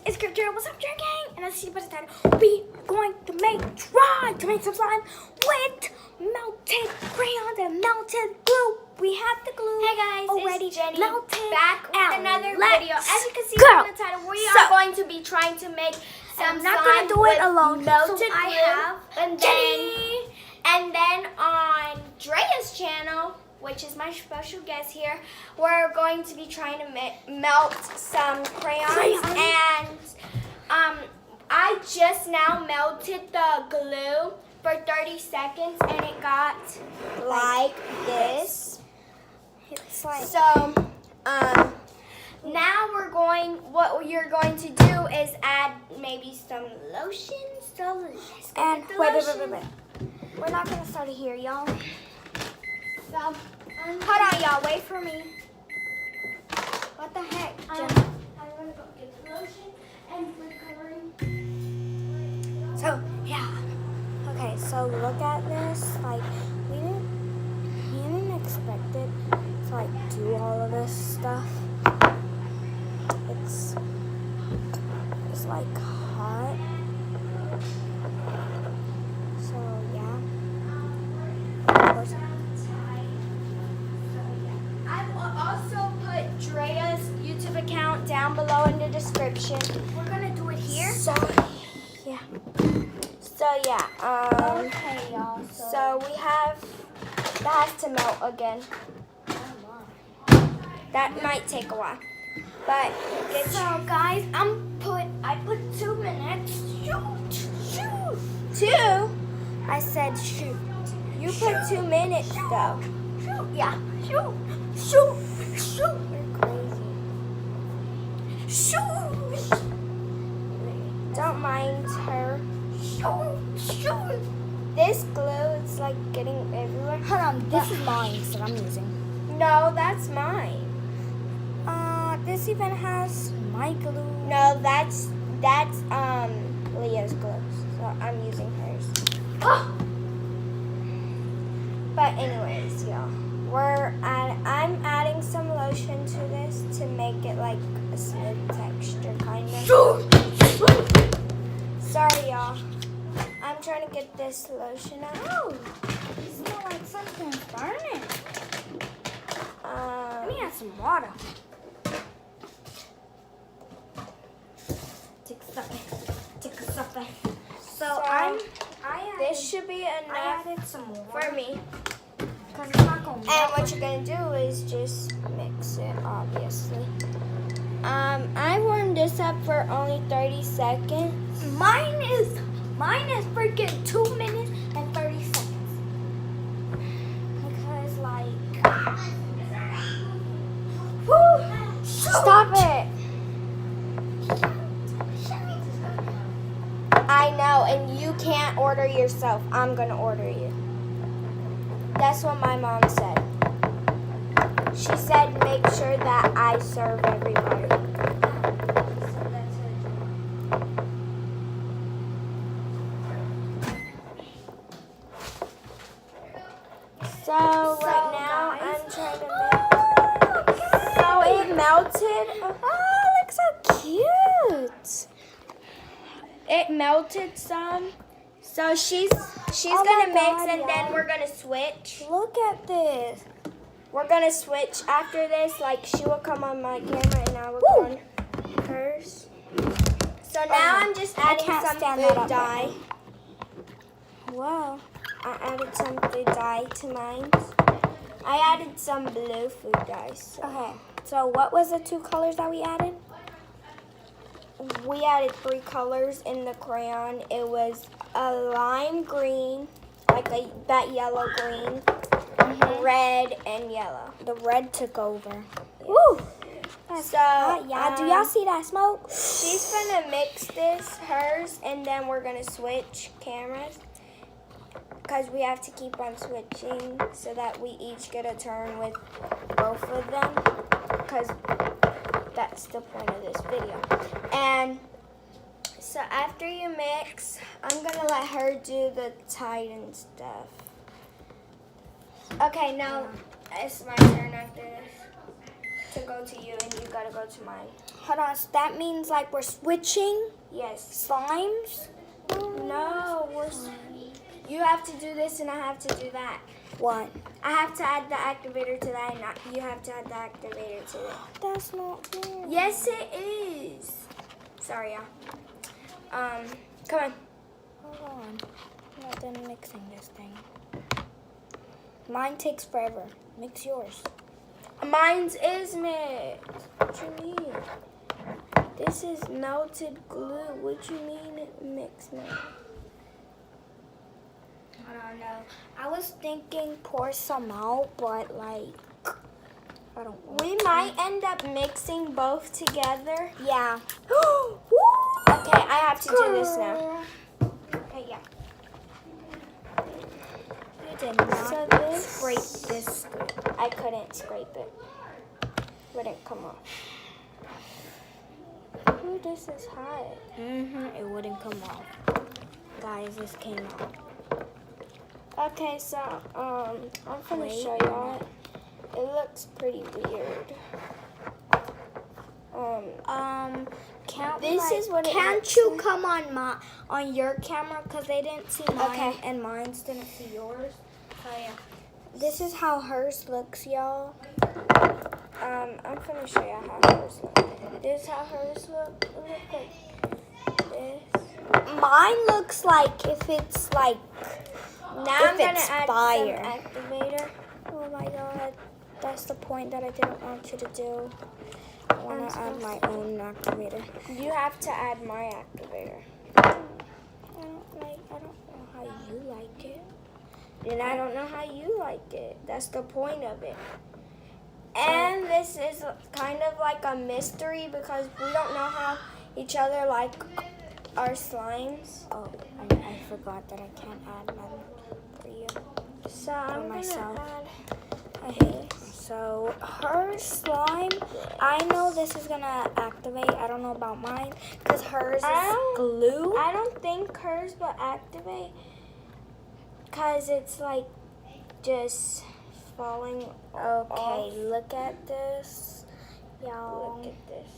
It's Girl. What's up, Gang? And as you put it down, we are going to try to make some slime with melted crayons and melted glue. We have the glue. Hey guys, already it's Jenny melted. back with another video. As you can see go. from the title, we are going to be trying to make some I'm not slime gonna do it with alone. melted So glue. I have And then on Drea's channel, which is my special guest here, we're going to be trying to melt some crayons. And I just now melted the glue for 30 seconds and it got like this. It's like So now what you're going to do is add maybe some lotion. So let's go and get the wait. lotion. We're not gonna start it here, y'all. So, Hold on, y'all. Wait for me. What the heck, I'm Jenny? gonna go get the lotion and food coloring. So yeah. Okay, so look at this. Like we didn't expect it to like do all of this stuff. It's like hot. So yeah. Of course. I will also put Drea's YouTube account down below in the description. We're gonna do it here. So Yeah. Okay, y'all. So we have that has to melt again. That might take a while, but So guys, I put 2 minutes. Shoot. 2. I said shoot. You put 2 minutes though. Shoot. Yeah. Shoot. You're crazy. Shoot. Don't mind her. Shoot. This glue is like getting everywhere. Hold on, this is mine that I'm using. No, that's mine. This even has my glue. No, that's Leah's glue. So I'm using hers. Oh. But anyways, y'all, I'm adding some lotion to this to make it like a smooth texture kind of. Shoot. Sorry, y'all. I'm trying to get this lotion out. Oh, it smells like something's burning. Let me add some water. Take a second. So I added, This should be I enough added some water for me. because it's not gonna And melt. what you're gonna do is just mix it, obviously. I warmed this up for only 30 seconds. Mine is freaking 2 minutes and 30 seconds. Because whoo, Stop it! I know, and you can't order yourself. I'm gonna order you. That's what my mom said. She said make sure that I serve everybody. So right now guys. I'm trying to make. So it melted. Oh, looks so cute. It melted some. So she's Oh gonna my mix God, and then y'all. we're gonna switch. Look at this. We're gonna switch after this. Like she will come on my camera and I will go Woo. on hers. So now I'm just adding can't some stand that food up dye. right Wow. I added some food dye to mine. I added some blue food dye. So. Okay, so what was the 2 colors that we added? We added 3 colors in the crayon. It was a lime green, like that yellow green, red, and yellow. The red took over. Woo! So, Do y'all see that smoke? she's gonna mix this, hers, and then we're gonna switch cameras. Because we have to keep on switching so that we each get a turn with both of them. Because that's the point of this video. And so after you mix, I'm gonna let her do the tight and stuff. Okay, now it's my turn after this. to go to you and you gotta go to mine. Hold on. So that means like we're switching Yes. slimes? No, you have to do this and I have to do that. What? I have to add the activator to that and you have to add the activator to it. That's not fair. Yes, it is. Sorry, y'all. Come on. Hold on. I'm not done mixing this thing. Mine takes forever. Mix yours. Mine's is mixed. What you mean? This is melted glue. What you mean mixed now? I don't know. I was thinking pour some out, but like, I don't want We to. might end up mixing both together. Yeah. Okay, I have to do this now. Okay, yeah. You did not So this- scrape this. I couldn't scrape it. Wouldn't come off. Ooh, this is hot. It wouldn't come off. Guys, this came out. Okay, so I'm gonna Wait show a y'all. It looks pretty weird. Can't This like, is what it can't looks you like. come on your camera because they didn't see mine Okay. and mine didn't see yours. So yeah, this is how hers looks, y'all. I'm gonna show you how hers look. This is how hers look. It looks like this. Mine looks like if it's like Now if I'm gonna it's add fire. some activator. Oh my god, that's the point that I didn't want you to do. I want I'm to add supposed my own activator. You have to add my activator. I don't know how you like it. And I don't know how you like it. That's the point of it. And this is kind of like a mystery because we don't know how each other like our slimes. Oh, I forgot that I can't add mine for you. So I'm myself. gonna add. Okay, so her slime, I know this is gonna activate. I don't know about mine because hers is glue. I don't think hers will activate because it's like just falling Okay, off. look at this, y'all. Look at this.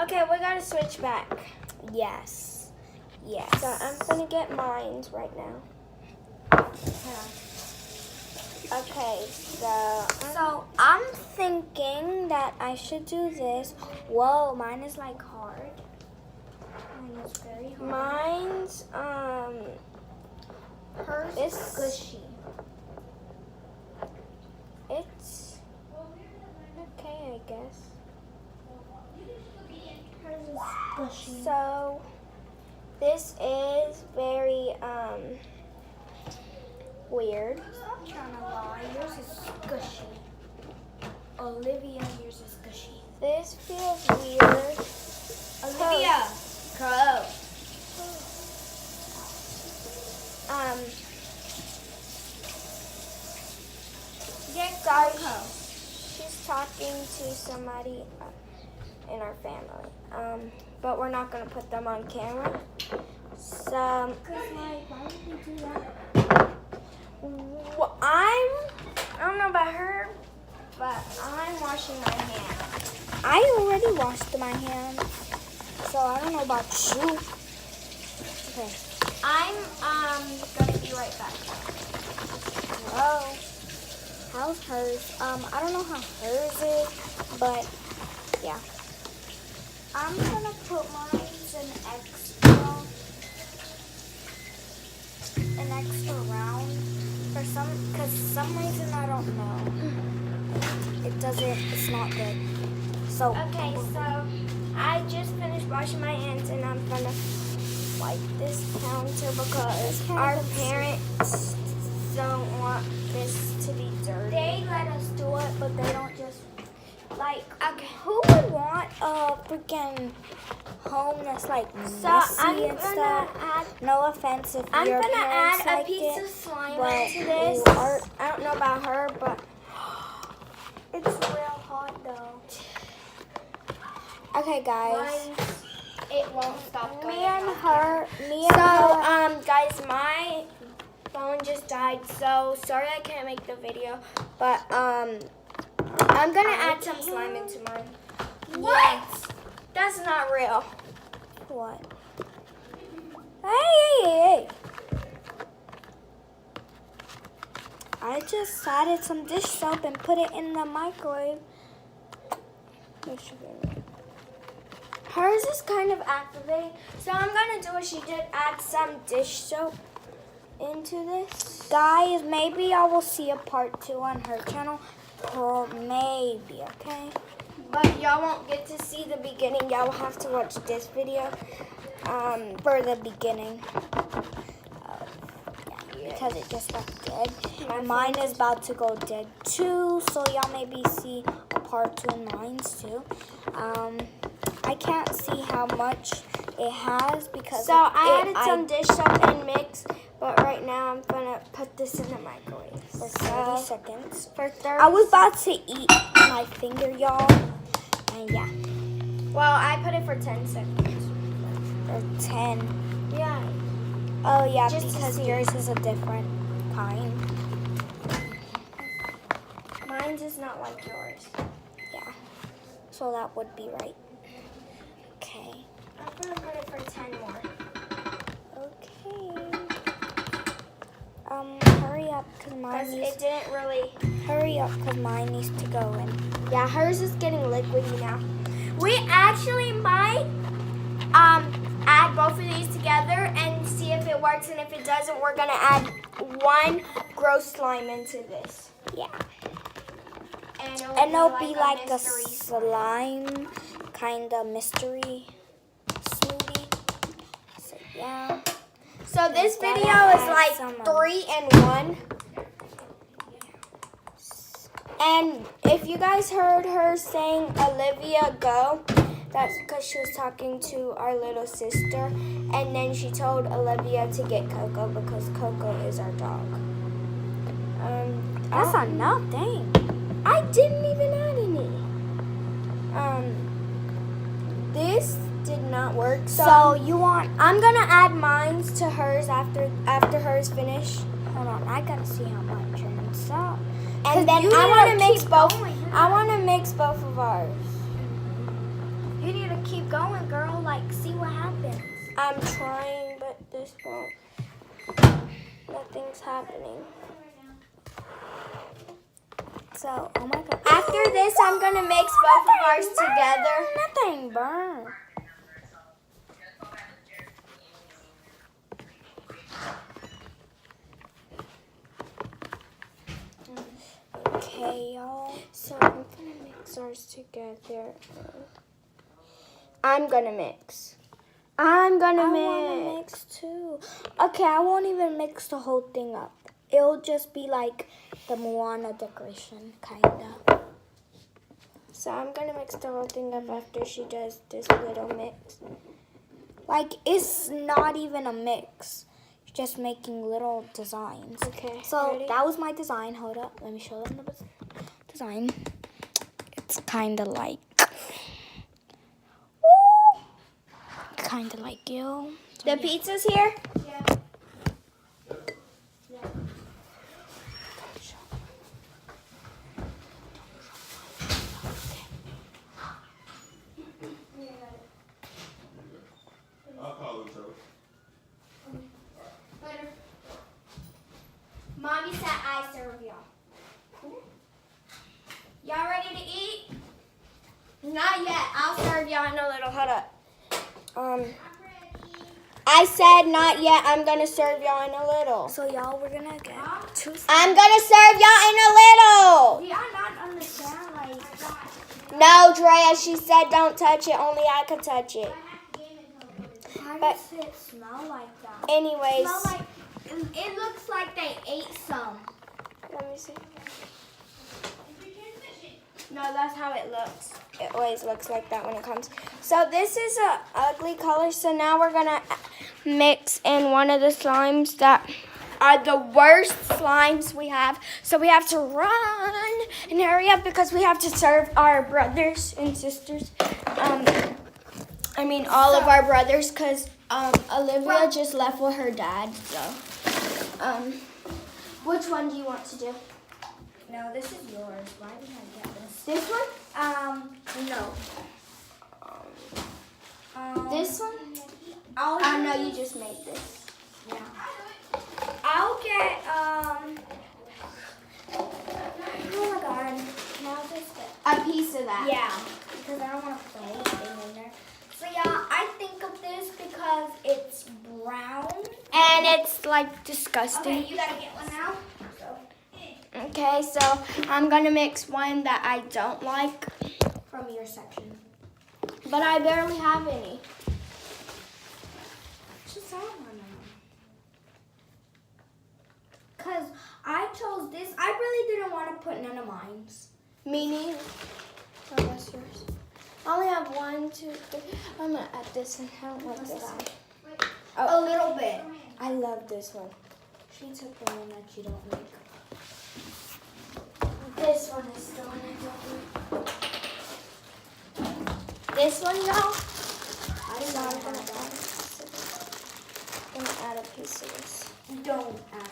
Okay, we gotta switch back. Yes, yes. So I'm gonna get mines right now. Okay, So I'm thinking that I should do this. Whoa, mine is like hard. Mine is very hard. mine's Hers it's is squishy. It's okay, I guess. Hers is squishy. So this is very weird. Stop trying to lie. Yours is squishy. Olivia, yours is squishy. This feels weird. Olivia, go. Guys, she's talking to somebody in our family. But we're not gonna put them on camera. So Why would we do that? I don't know about her, but I'm washing my hands. I already washed my hands, so I don't know about you. Okay. I'm gonna be right back. Hello. How's hers? I don't know how hers is, but yeah. I'm gonna put mine an extra round for some reason I don't know. It's not good. So Okay, so I just finished washing my hands and I'm gonna wipe this counter because our parents don't want this to be dirty. they let us do it, but they don't just Like, okay. Who would want a freaking home that's like so messy I'm and gonna stuff? add. No offense if I'm your gonna parents add a like piece it, of slime but into this. our- I don't know about her, but it's real hot though. Okay, guys. it won't stop Me and her. So, guys, my phone just died, so sorry I can't make the video, but I'm gonna add some slime into mine. What? That's not real. What? Hey. I just added some dish soap and put it in the microwave. Hers is kind of activated. So I'm gonna do what she did, add some dish soap into this. Guys, maybe I will see a part 2 on her channel. Or maybe, okay? But y'all won't get to see the beginning. Y'all will have to watch this video For the beginning. Because it just got dead. And mine is about to go dead too. So y'all maybe see a part 2 in mine too. I can't see how much it has because so I added some dish soap and mix, but right now I'm gonna put this in the microwave for 30 seconds. For 30 I was about to eat my finger, y'all. And yeah. Well, I put it for 10 seconds. For 10. Yeah. Oh yeah, Just to because see. yours is a different kind. Mine's is not like yours. Yeah. So that would be right. Okay. I'm gonna put it for 10 more. Okay. Hurry up, cause mine Because needs. it didn't really. Hurry up, cause mine needs to go in. Yeah, hers is getting liquidy now. We actually might add both of these together and see if it works, and if it doesn't, we're gonna add one gross slime into this. Yeah. And it'll be like a mystery slime kind of mystery smoothie. So yeah. So this gotta video add is like some, 3 in 1. And if you guys heard her saying Olivia go, that's because she was talking to our little sister. And then she told Olivia to get Coco because Coco is our dog. That's enough, dang. I didn't even add any. This did not work. So you want? I'm gonna add mine to hers after hers finish. Hold on, I gotta see how much and stop. And then I want to mix both. I want to mix both of ours. You need to keep going, girl. Like, see what happens. I'm trying, but this won't. Nothing's happening. So, oh my god. After this, I'm gonna mix both of ours together. Nothing burn. Okay, y'all. So I'm gonna mix ours together. I'm gonna mix. I want to mix too. Okay, I won't even mix the whole thing up. It'll just be like the Moana decoration, kinda. So I'm gonna mix the whole thing up after she does this little mix. Like, it's not even a mix. It's just making little designs. Okay. So ready? that was my design. Hold up. Let me show them the design. It's kind of like... Kind of like you. The pizza's here. I'll call him, so. Later. Mommy said I serve y'all. Y'all ready to eat? Not yet. I'll serve y'all in a little. Hold up. I said not yet. I'm gonna serve y'all in a little. So y'all, we're gonna get two. I'm gonna serve y'all in a little. We are not understand like. No, Drea. She said don't touch it. Only I could touch it. How But- does it smell like that? Anyways, Smell like it looks like they ate some. let me see. No, that's how it looks. It always looks like that when it comes. So this is a ugly color. So now we're gonna mix in one of the slimes that are the worst slimes we have. So we have to run and hurry up because we have to serve our brothers and sisters. I mean all of our brothers because Olivia just left with her dad. So, which one do you want to do? No, this is yours. Why did I get this This one? No. This one? I'll Oh no, you just made this. Yeah. I'll get oh my god. Now just get A piece of that. yeah, because I don't want to put anything in there. So yeah, I think of this because it's brown. And it's like disgusting. Okay, you gotta get one now. So Okay, so I'm gonna mix one that I don't like, from your section. but I barely have any. Just add one. Cause I chose this. I really didn't want to put none of mine. Me neither. Oh, that's yours. I only have 1, 2, 3. I'm gonna add this one. I don't like What's this that? one. A Oh, little bit. I love this one. She took the one that you don't like. This one is still in it. This one, though, I so don't I'm gonna want add a piece of this. I'm gonna add a piece of this. that. Don't add.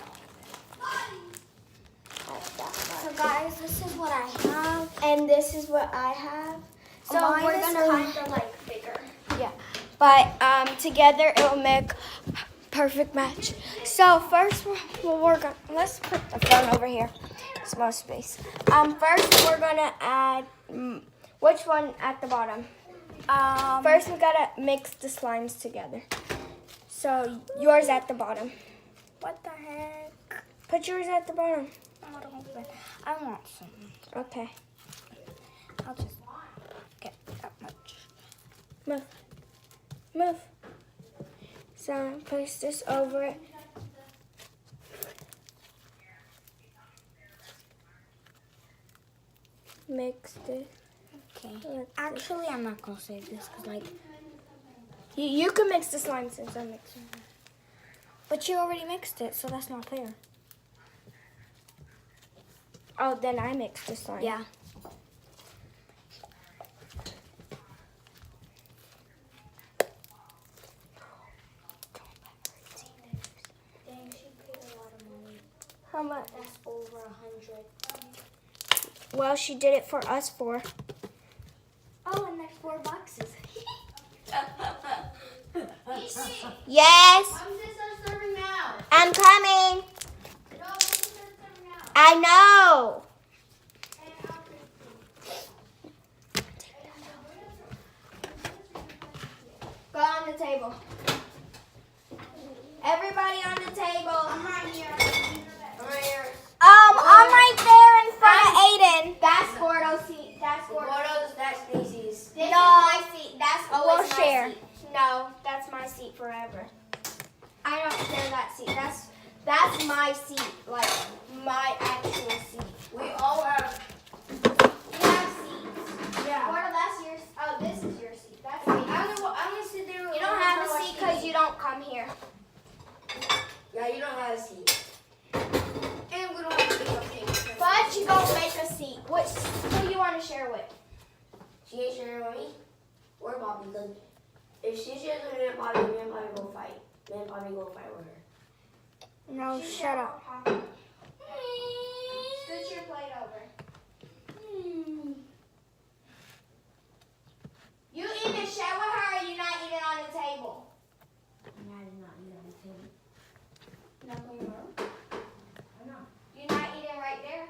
Add that So much. guys, this is what I have. And this is what I have. So Mine we're is gonna kind of like bigger. yeah, but together it will make perfect match. So first we're gonna let's put the phone over here. It's more space. First we're gonna add which one at the bottom? First we gotta mix the slimes together. So yours at the bottom. What the heck? Put yours at the bottom. I want some. Okay. I'll just get that much. Move. Move. So place this over it. Mix this. Okay. Let's Actually, I'm not gonna save this because like. You can mix the slime since I'm mixing it. But you already mixed it, so that's not fair. Oh, then I mixed the slime. Yeah. Dang, she paid a lot of money. How much? That's over 100. Well, she did it for us for. Oh, and there's 4 boxes. Yes, When does it start serving now? I'm coming. No, when does it start serving now? I know. Go on the table. Everybody on the table. I'm right here. I'm right here. I'm right there in front of Aiden. That's Gordo's seat. That's Gordo's, that's Stacy's. This is my seat. That's Oh, we'll it's my share. seat. No, that's my seat forever. I don't share that seat. That's my seat, like my actual seat. We all have. You have seats. Yeah. Gordo, that's yours. Oh, this is your seat. That's I me. only sit there. You don't have a seat because you don't come here. Yeah, you don't have a seat. And we don't have a big thing. But you gonna make a seat. Who you want to share with? She ain't sharing with me or Bobby. Because if she shares with me and Bobby go fight. Me and Bobby go fight with her. No, shut up. Scoot your plate over. You either share with her or you're not eating on the table. And I did not eat on the table. No, you are. I know. You're not eating right there.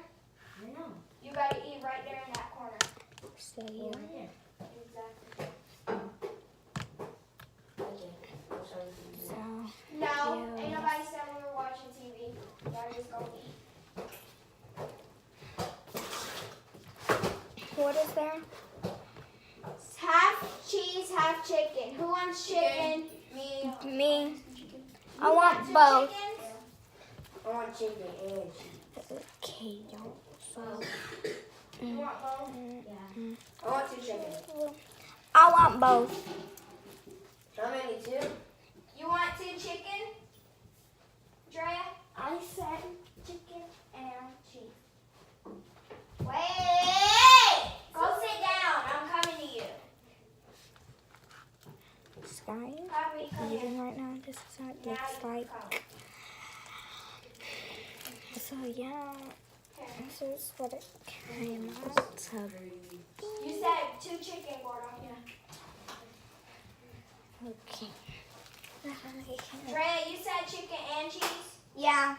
I know. You gotta eat right there in that corner. Stay Go here. right there. Exactly. Okay. I'll show you. So, No, Yeah. ain't nobody said we were watching TV. Y'all just go eat. what is there? Half cheese, half chicken. Who wants chicken? Me. Me. I You want got two both. chickens? I want chicken and cheese. Okay, y'all. So, You want both? Yeah. I want 2 chickens. I want both. How many? 2? You want 2 chicken? Drea? I said chicken and cheese. Wait! Go sit down. I'm coming to you. Sky Poppy, come is here. eating right now. This is what it Now looks you like. come. So, yeah. This is what it came out to be. You said 2 chicken, Gordo. Okay. Drea, you said chicken and cheese? Yeah.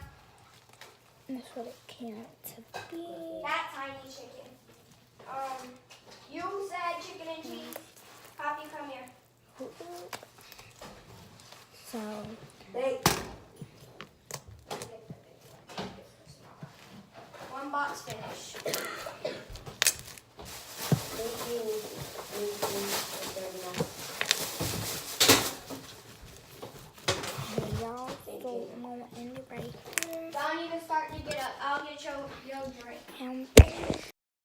That's what it came out to be. That tiny chicken. You said chicken and cheese. Poppy, come here. So, Hey, 1 box finished.